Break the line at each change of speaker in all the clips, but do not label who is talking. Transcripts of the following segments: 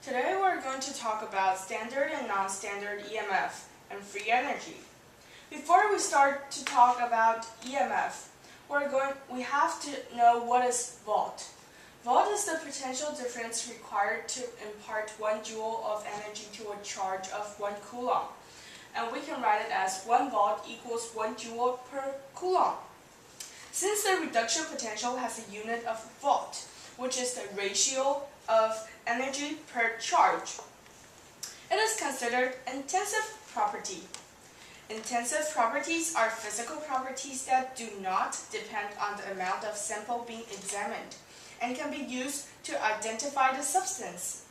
Today we're going to talk about standard and non-standard EMF and free energy. Before we start to talk about EMF, we have to know what is volt. Volt is the potential difference required to impart 1 joule of energy to a charge of 1 coulomb. And we can write it as 1 volt equals 1 joule per coulomb. Since the reduction potential has a unit of volt, which is the ratio of energy per charge, it is considered intensive property. Intensive properties are physical properties that do not depend on the amount of sample being examined and can be used to identify the substance.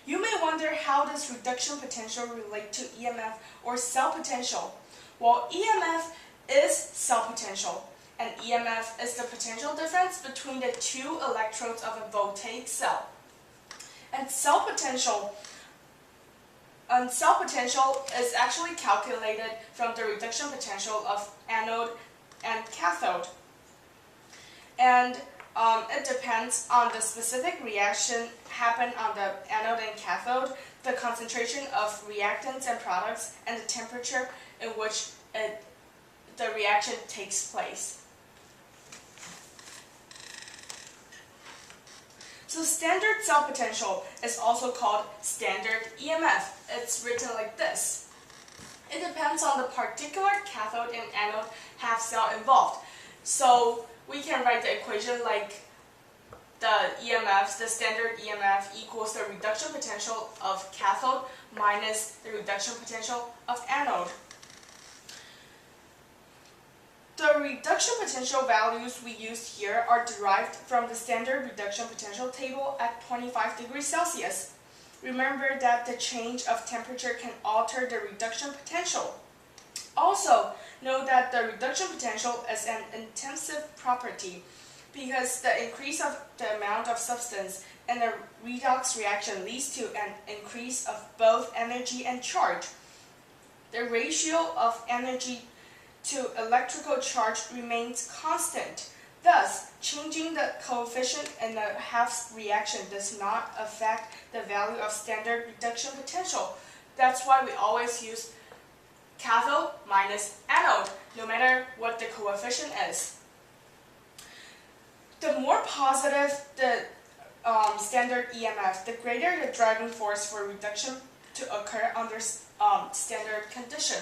You may wonder, how does reduction potential relate to EMF or cell potential? Well, EMF is cell potential, and EMF is the potential difference between the 2 electrodes of a voltaic cell. And cell potential is actually calculated from the reduction potential of anode and cathode. And it depends on the specific reaction happen on the anode and cathode, the concentration of reactants and products, and the temperature in which the reaction takes place. So standard cell potential is also called standard EMF. It's written like this. It depends on the particular cathode and anode half cell involved. So we can write the equation like the EMF, the standard EMF equals the reduction potential of cathode minus the reduction potential of anode. The reduction potential values we used here are derived from the standard reduction potential table at 25 degrees Celsius. Remember that the change of temperature can alter the reduction potential. Also, note that the reduction potential is an intensive property because the increase of the amount of substance in a redox reaction leads to an increase of both energy and charge. The ratio of energy to electrical charge remains constant. Thus, changing the coefficient in the half reaction does not affect the value of standard reduction potential. That's why we always use cathode minus anode, no matter what the coefficient is. The more positive the standard EMF, the greater the driving force for reduction to occur under standard condition.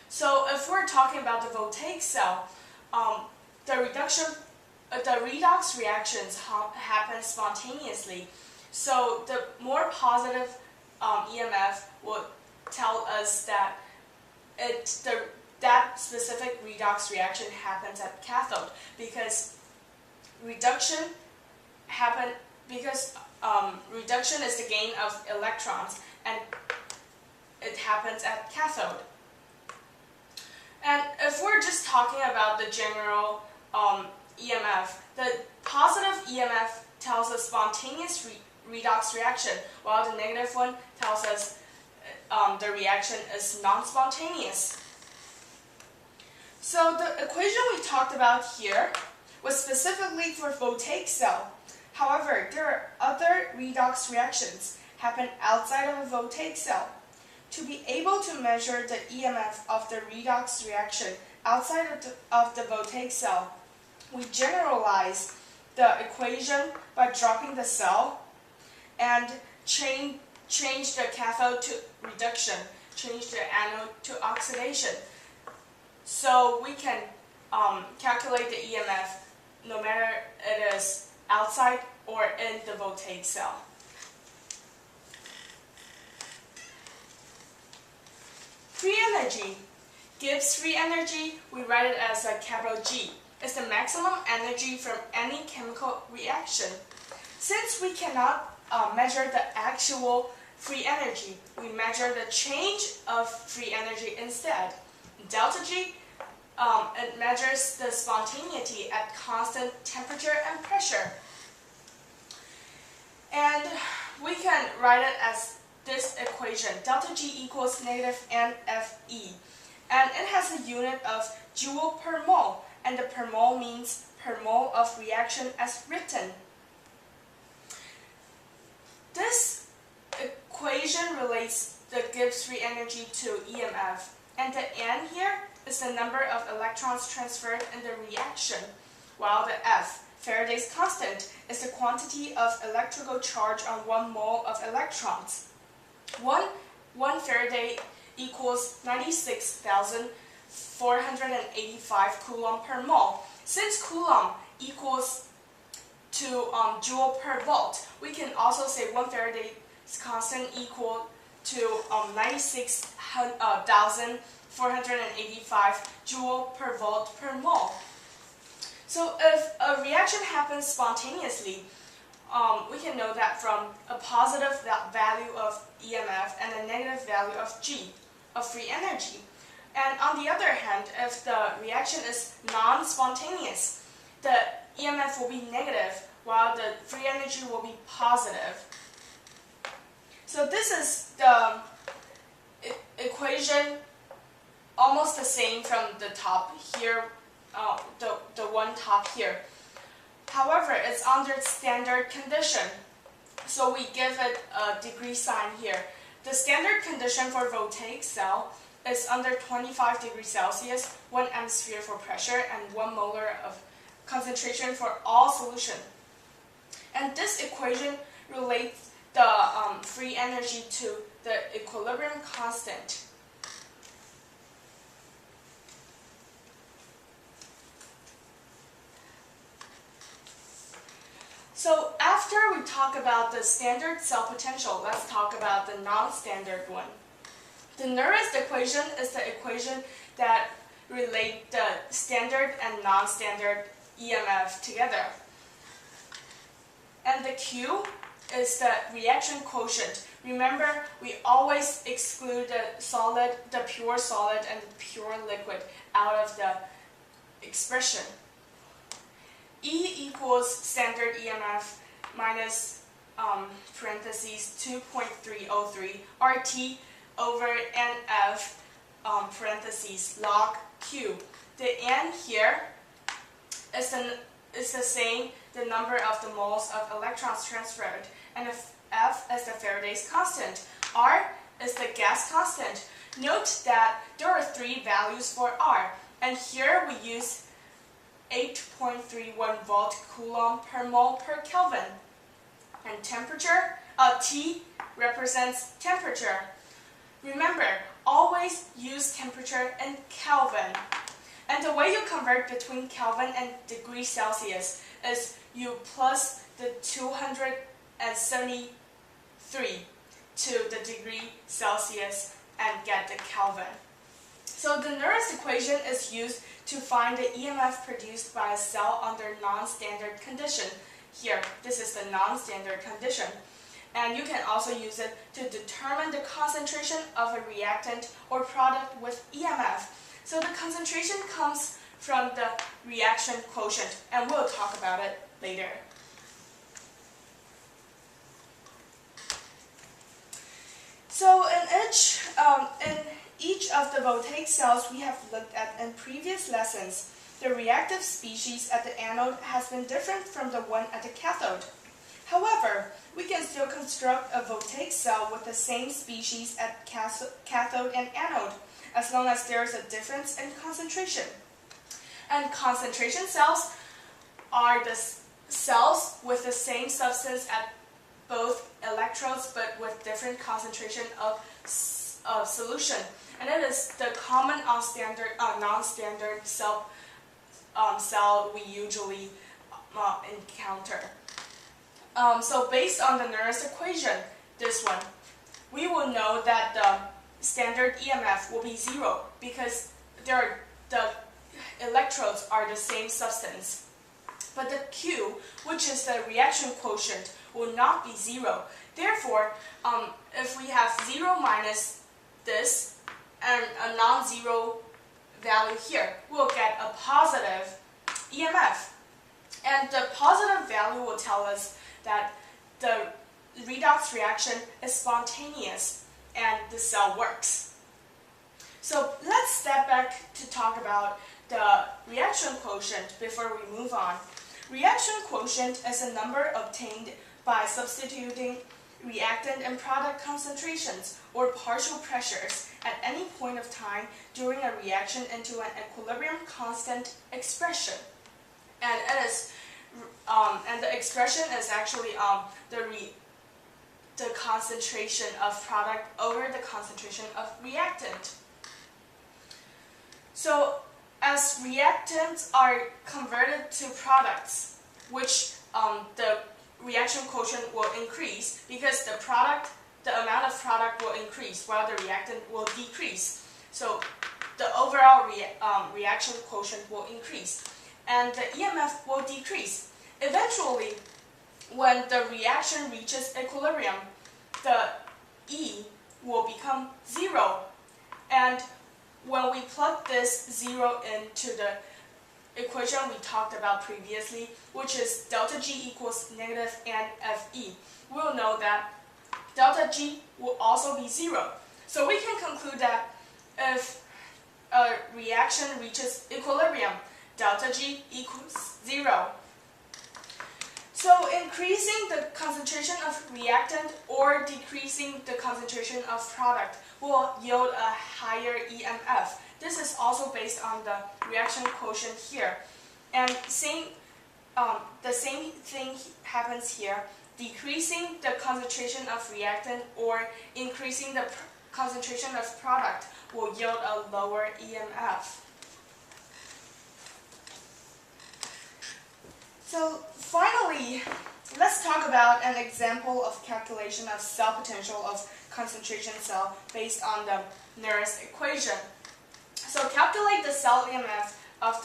So if we're talking about the voltaic cell, the redox reactions happen spontaneously. So the more positive EMF will tell us that that specific redox reaction happens at cathode because reduction is the gain of electrons, and it happens at cathode. And if we're just talking about the general EMF, the positive EMF tells us spontaneous redox reaction, while the negative one tells us the reaction is non-spontaneous. So the equation we talked about here was specifically for voltaic cell. However, there are other redox reactions happen outside of a voltaic cell. To be able to measure the EMF of the redox reaction outside of the voltaic cell, we generalize the equation by dropping the cell and change the cathode to reduction, change the anode to oxidation. So we can calculate the EMF no matter it is outside or in the voltaic cell. Free energy. Gibbs free energy, we write it as a capital G. It's the maximum energy from any chemical reaction. Since we cannot measure the actual free energy, we measure the change of free energy instead. Delta G, it measures the spontaneity at constant temperature and pressure. And we can write it as this equation, delta G equals negative NFE. And it has a unit of joule per mole, and the per mole means per mole of reaction as written. This relates the Gibbs free energy to EMF, and the N here is the number of electrons transferred in the reaction, while the F, Faraday's constant, is the quantity of electrical charge on 1 mole of electrons. 1 Faraday equals 96,485 coulomb per mole. Since coulomb equals to joule per volt, we can also say 1 Faraday's constant equal to 96,485 joule per volt per mole. So if a reaction happens spontaneously, we can know that from a positive value of EMF and a negative value of G, of free energy. And on the other hand, if the reaction is non-spontaneous, the EMF will be negative, while the free energy will be positive. So this is the equation, almost the same from the top here, the one top here. However, it's under standard condition, so we give it a degree sign here. The standard condition for voltaic cell is under 25 degrees Celsius, 1 atmosphere for pressure, and 1 molar of concentration for all solution. And this equation relates the free energy to the equilibrium constant. So after we talk about the standard cell potential, let's talk about the non-standard one. The nearest equation is the equation that relate the standard and non-standard EMF together. And the Q is the reaction quotient. Remember, we always exclude the pure solid and pure liquid out of the expression. E equals standard EMF minus parentheses 2.303 RT over NF parentheses log Q. The N here is the same, the number of the moles of electrons transferred, and F is the Faraday's constant. R is the gas constant. Note that there are 3 values for R, and here we use 8.31 volt coulomb per mole per Kelvin. And temperature, T represents temperature. Remember, always use temperature in Kelvin. And the way you convert between Kelvin and degrees Celsius is you plus the 273 to the degree Celsius and get the Kelvin. So the nearest equation is used to find the EMF produced by a cell under non-standard condition. Here, this is the non-standard condition. And you can also use it to determine the concentration of a reactant or product with EMF. So the concentration comes from the reaction quotient, and we'll talk about it later. So in each of the voltaic cells we have looked at in previous lessons, the reactive species at the anode has been different from the one at the cathode. However, we can still construct a voltaic cell with the same species at cathode and anode, as long as there is a difference in concentration. And concentration cells are the cells with the same substance at both electrodes but with different concentration of solution. And it is the common non-standard cell we usually encounter. So based on the nearest equation, this one, we will know that the standard EMF will be 0 because the electrodes are the same substance. But the Q, which is the reaction quotient, will not be 0. Therefore, if we have 0 minus this and a non-zero value here, we'll get a positive EMF. And the positive value will tell us that the redox reaction is spontaneous and the cell works. So let's step back to talk about the reaction quotient before we move on. Reaction quotient is a number obtained by substituting reactant and product concentrations or partial pressures at any point of time during a reaction into an equilibrium constant expression. And it is, and the expression is actually the concentration of product over the concentration of reactant. So as reactants are converted to products, which the reaction quotient will increase because the amount of product will increase while the reactant will decrease. So the overall reaction quotient will increase and the EMF will decrease. Eventually, when the reaction reaches equilibrium, the E will become 0. And when we plug this 0 into the equation we talked about previously, which is delta G equals negative and Fe, we'll know that delta G will also be 0. So we can conclude that if a reaction reaches equilibrium, delta G equals 0. So increasing the concentration of reactant or decreasing the concentration of product will yield a higher EMF. This is also based on the reaction quotient here. And the same thing happens here. Decreasing the concentration of reactant or increasing the concentration of product will yield a lower EMF. So finally, let's talk about an example of calculation of cell potential of concentration cell based on the Nernst equation. So calculate the cell EMF of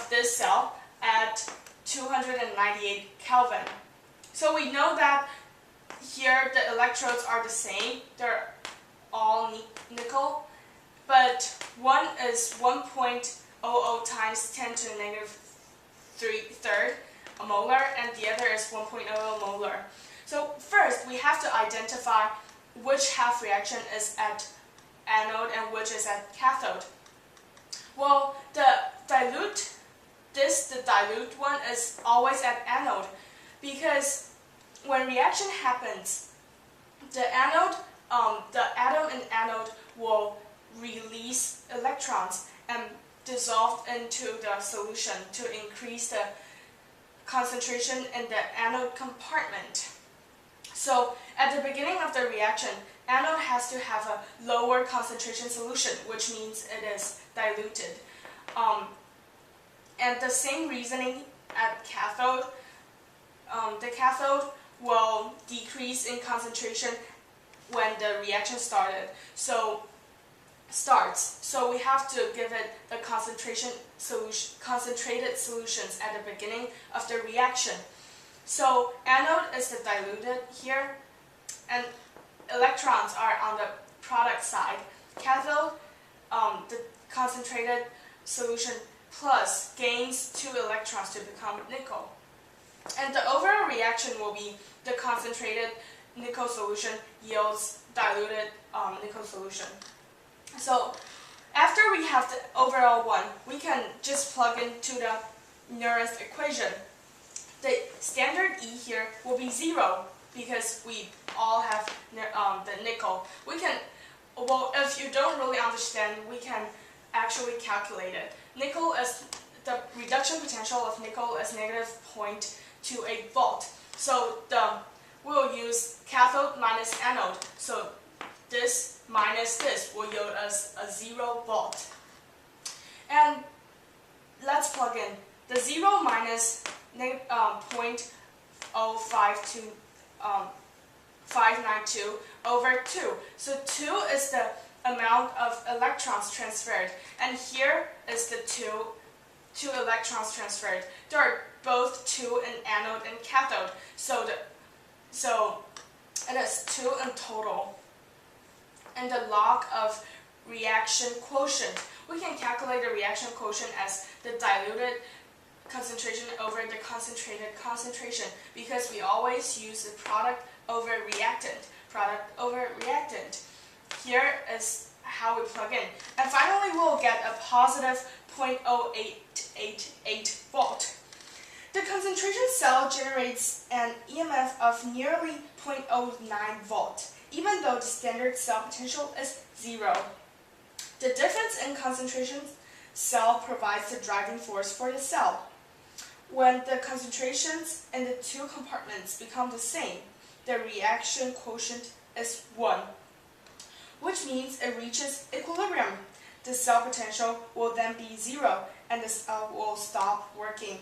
this cell at 298 Kelvin. So we know that here the electrodes are the same. They're all nickel, but one is 1.00 times 10 to the negative 3/3 molar, and the other is 1.00 molar. So first, we have to identify which half reaction is at anode and which is at cathode. Well, the dilute one is always at anode because when reaction happens, the atom in anode will release electrons and dissolve into the solution to increase the concentration in the anode compartment. So at the beginning of the reaction, anode has to have a lower concentration solution, which means it is diluted. And the same reasoning at cathode. The cathode will decrease in concentration when the reaction started. So we have to give it the concentrated solutions at the beginning of the reaction. So anode is the diluted here, and electrons are on the product side. Cathode, the concentrated solution plus gains 2 electrons to become nickel. And the overall reaction will be the concentrated nickel solution yields diluted nickel solution. So after we have the overall one, we can just plug into the Nernst equation. The standard E here will be 0 because we all have the nickel. If you don't really understand, we can actually calculate it. The reduction potential of nickel is negative 0.28 volt. So we'll use cathode minus anode. So this minus this will yield us a 0 volt. And let's plug in the 0 minus 0.0592 over 2. So 2 is the amount of electrons transferred, and here is the two electrons transferred. There are both 2 in anode and cathode, so it is 2 in total. And the log of reaction quotient. We can calculate the reaction quotient as the diluted concentration over the concentrated concentration because we always use the product over reactant. Product over reactant. Here is how we plug in. And finally, we'll get a positive 0.0888 volt. The concentration cell generates an EMF of nearly 0.09 volt, even though the standard cell potential is 0. The difference in concentration cell provides the driving force for the cell. When the concentrations in the two compartments become the same, the reaction quotient is 1, which means it reaches equilibrium. The cell potential will then be 0 and the cell will stop working.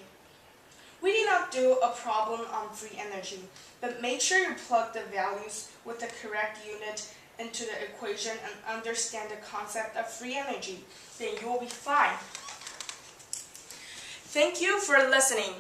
We did not do a problem on free energy, but make sure you plug the values with the correct unit into the equation and understand the concept of free energy. Then you will be fine. Thank you for listening.